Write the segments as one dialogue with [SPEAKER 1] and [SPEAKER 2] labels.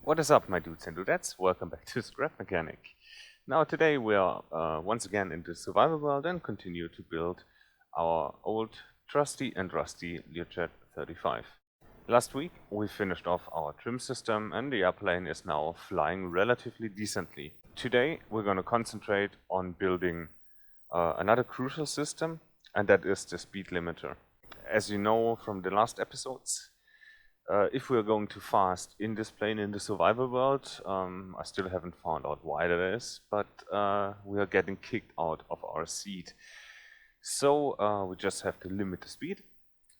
[SPEAKER 1] What is up, my dudes and dudettes? Welcome back to Scrap Mechanic. Now today we are once again in the survival world and continue to build our old trusty and rusty Learjet 35. Last week we finished off our trim system and the airplane is now flying relatively decently. Today we're going to concentrate on building another crucial system, and that is the speed limiter. As you know from the last episodes, if we're going too fast in this plane in the survival world, I still haven't found out why that is, but we are getting kicked out of our seat. So we just have to limit the speed,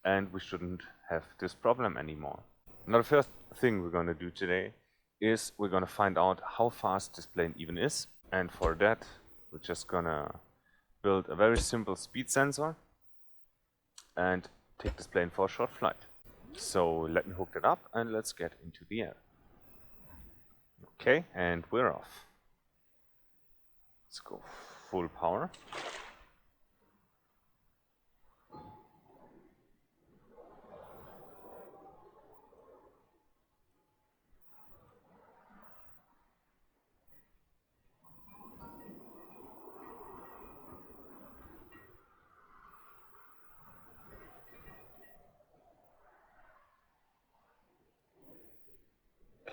[SPEAKER 1] and we shouldn't have this problem anymore. Now the first thing we're going to do today is we're going to find out how fast this plane even is, and for that we're just going to build a very simple speed sensor and take this plane for a short flight. So let me hook it up and let's get into the air. Okay, and we're off. Let's go full power.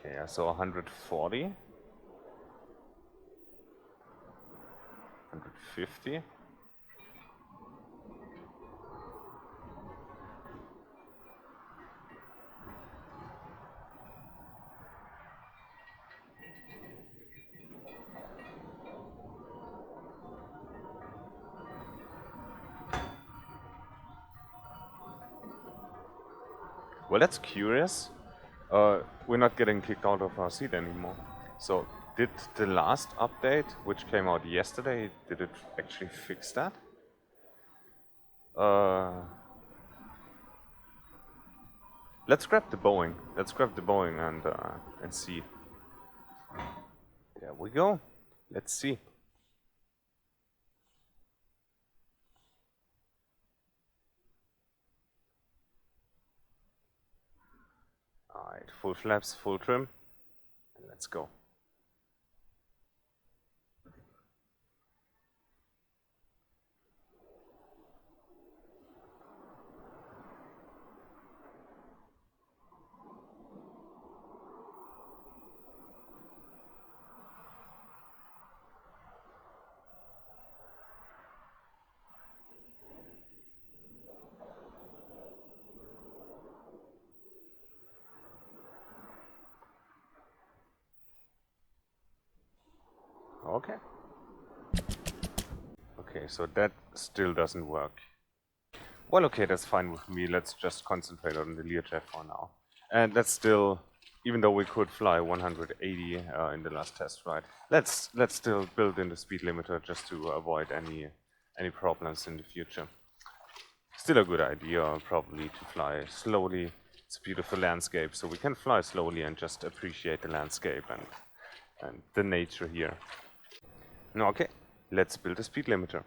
[SPEAKER 1] Okay, I saw 140. 150. Well, that's curious. We're not getting kicked out of our seat anymore. So did the last update, which came out yesterday, did it actually fix that? Let's grab the Boeing. Let's grab the Boeing and see. There we go. Let's see. Alright, full flaps, full trim. Let's go. Okay. Okay, so that still doesn't work. Well, okay, that's fine with me. Let's just concentrate on the Learjet for now. And that's still, even though we could fly 180 in the last test ride, let's still build in the speed limiter just to avoid any problems in the future. Still a good idea, probably, to fly slowly. It's a beautiful landscape, so we can fly slowly and just appreciate the landscape and the nature here. Now, okay, let's build a speed limiter.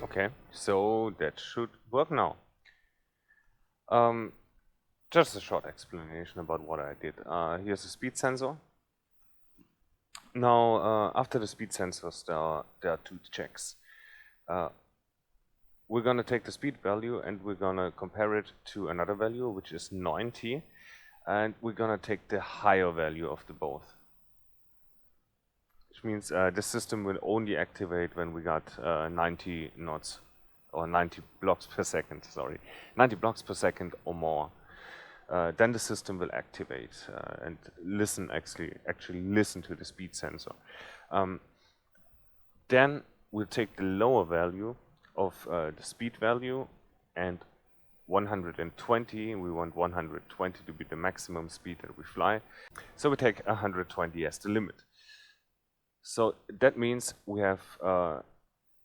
[SPEAKER 1] Okay, so that should work now. Just a short explanation about what I did. Here's a speed sensor. Now, after the speed sensors, there are two checks. We're going to take the speed value and we're going to compare it to another value, which is 90, and we're going to take the higher value of the both. Which means the system will only activate when we got 90 knots, or 90 blocks per second, sorry. 90 blocks per second or more. Then the system will activate and listen, actually listen to the speed sensor. Then we'll take the lower value of the speed value and 120. We want 120 to be the maximum speed that we fly. So we take 120 as the limit. So that means we have a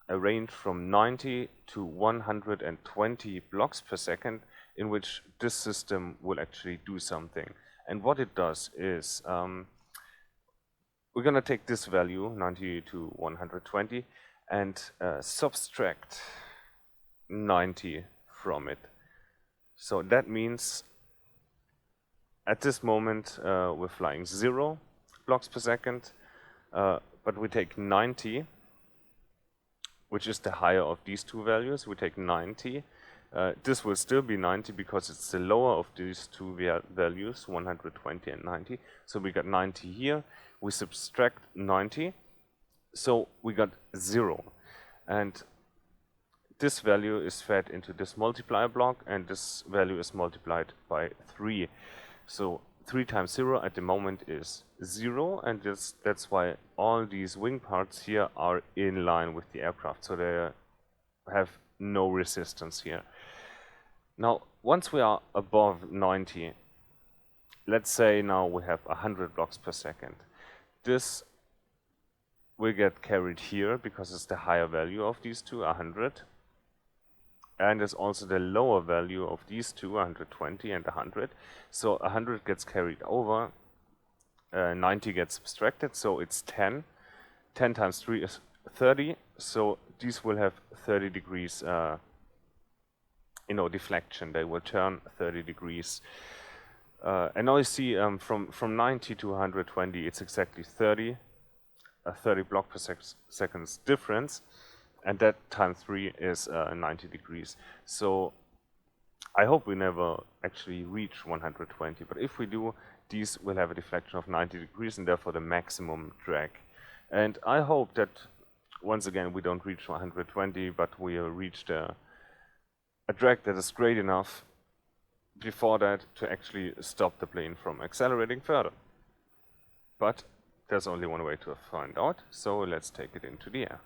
[SPEAKER 1] range from 90 to 120 blocks per second in which this system will actually do something. And what it does is we're going to take this value, 90 to 120, and subtract 90 from it. So that means at this moment we're flying 0 blocks per second, but we take 90, which is the higher of these two values. We take 90. This will still be 90 because it's the lower of these two values, 120 and 90. So we got 90 here. We subtract 90, so we got 0. And this value is fed into this multiplier block, and this value is multiplied by 3. So 3 times 0 at the moment is 0, and that's why all these wing parts here are in line with the aircraft, so they have no resistance here. Now, once we are above 90, let's say now we have 100 blocks per second. This will get carried here because it's the higher value of these two, 100. And it's also the lower value of these two, 120 and 100. So 100 gets carried over, 90 gets subtracted, so it's 10. 10 times 3 is 30, so these will have 30 degrees deflection. They will turn 30 degrees. And now you see from 90 to 120, it's exactly 30 block per seconds difference. And that times 3 is 90 degrees. So I hope we never actually reach 120. But if we do, these will have a deflection of 90 degrees and therefore the maximum drag. And I hope that, once again, we don't reach 120, but we reached a drag that is great enough before that to actually stop the plane from accelerating further. But there's only one way to find out, so let's take it into the air.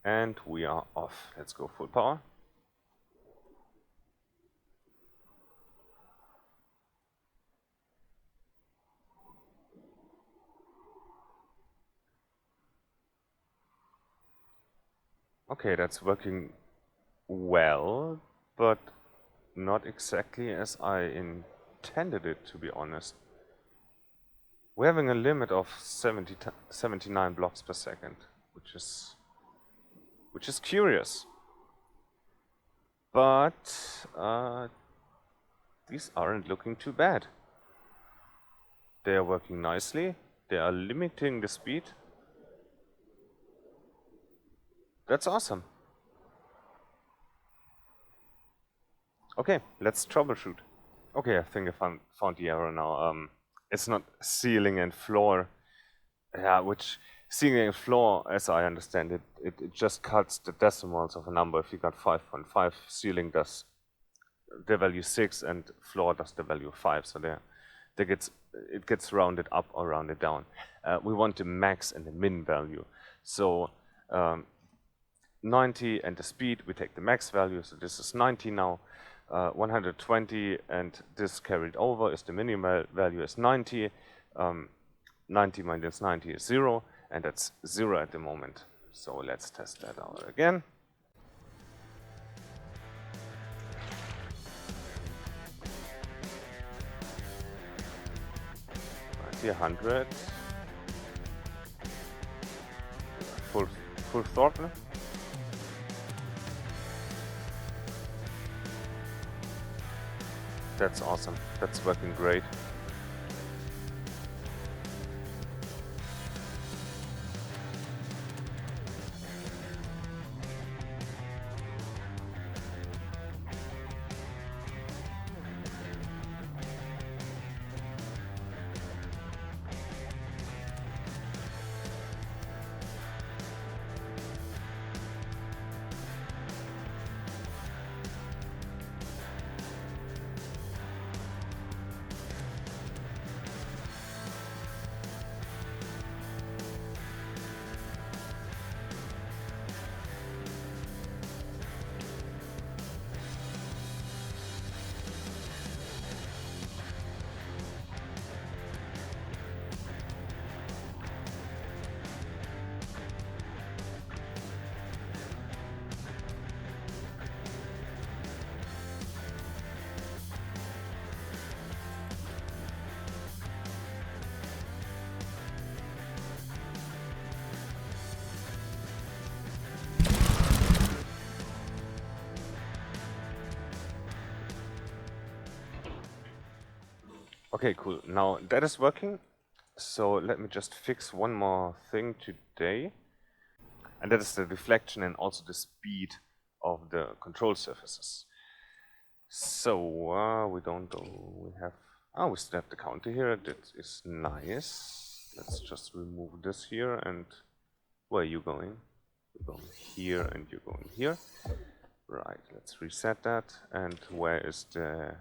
[SPEAKER 1] And we are off. Let's go full power. Okay, that's working well, but not exactly as I intended it, to be honest. We're having a limit of 79 blocks per second, which is curious. But these aren't looking too bad. They are working nicely. They are limiting the speed. That's awesome. Okay, let's troubleshoot. Okay, I think I found the error now. It's not ceiling and floor. Yeah, which ceiling and floor, as I understand it, it just cuts the decimals of a number. If you got 5.5, ceiling does the value 6 and floor does the value 5. So it gets rounded up or rounded down. We want the max and the min value. So 90 and the speed, we take the max value, so this is 90 now. 120 and this carried over is the minimal value is 90. 90 minus 90 is 0, and that's 0 at the moment. So let's test that out again. 100. Full throttle. That's awesome. That's working great. Okay, cool. Now that is working. So let me just fix one more thing today. And that is the deflection and also the speed of the control surfaces. So we don't go, we have, we still have the counter here. That is nice. Let's just remove this here. And where are you going? You're going here and you're going here. Right, let's reset that. And where is the...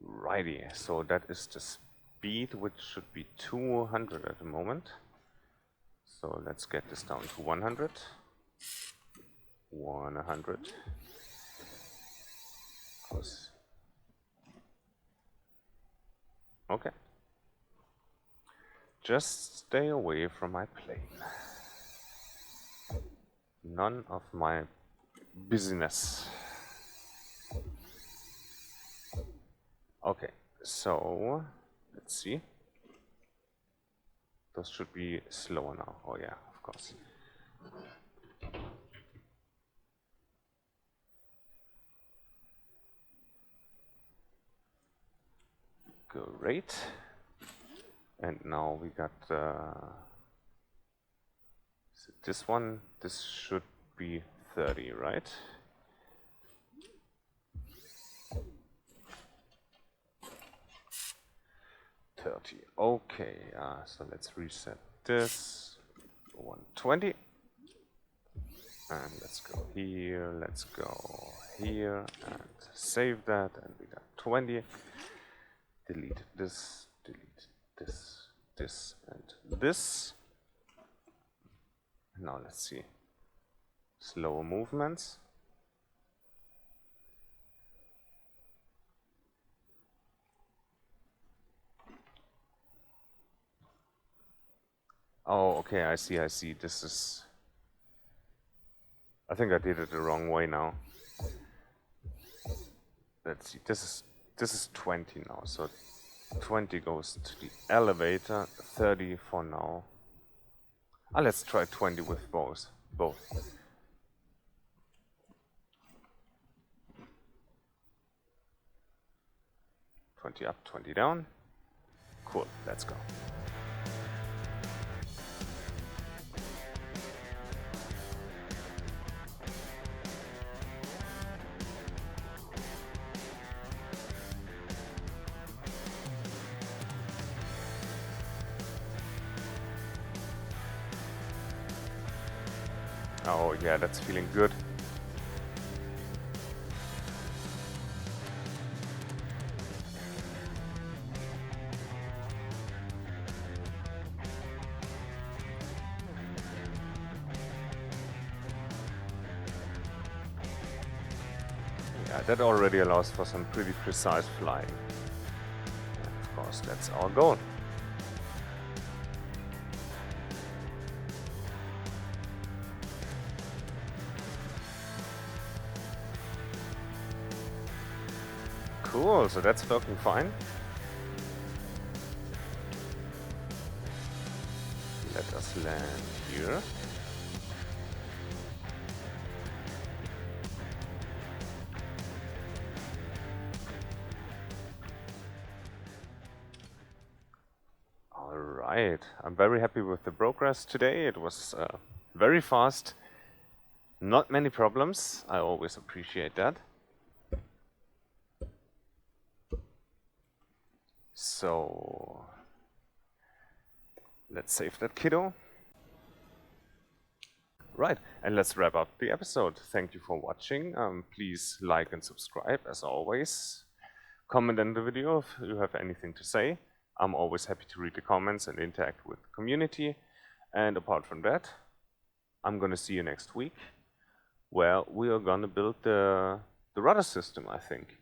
[SPEAKER 1] Righty, so that is the speed, which should be 200 at the moment. So let's get this down to 100. 100. Okay. Just stay away from my plane. None of my business. Okay, so let's see. Those should be slower now. Oh yeah, of course. Great. And now we got this one. This should be 30, right? Okay, so let's reset this. 120. And let's go here, let's go here, and save that, and we got 20. Delete this, and this. Now let's see. Slower movements. Oh, okay, I see. This is... I think I did it the wrong way now. Let's see, this is 20 now, so 20 goes to the elevator, 30 for now. Let's try 20 with both. 20 up, 20 down. Cool, let's go. Oh yeah, that's feeling good. Yeah, that already allows for some pretty precise flying. And of course, that's our goal. Cool, so that's working fine. Let us land here. Alright, I'm very happy with the progress today. It was very fast. Not many problems. I always appreciate that. So let's save that, kiddo. Right, and let's wrap up the episode. Thank you for watching. Please like and subscribe as always. Comment in the video if you have anything to say. I'm always happy to read the comments and interact with the community. And apart from that, I'm gonna see you next week, where we are gonna build the rudder system, I think.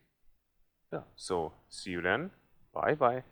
[SPEAKER 1] Yeah, so see you then. Bye bye.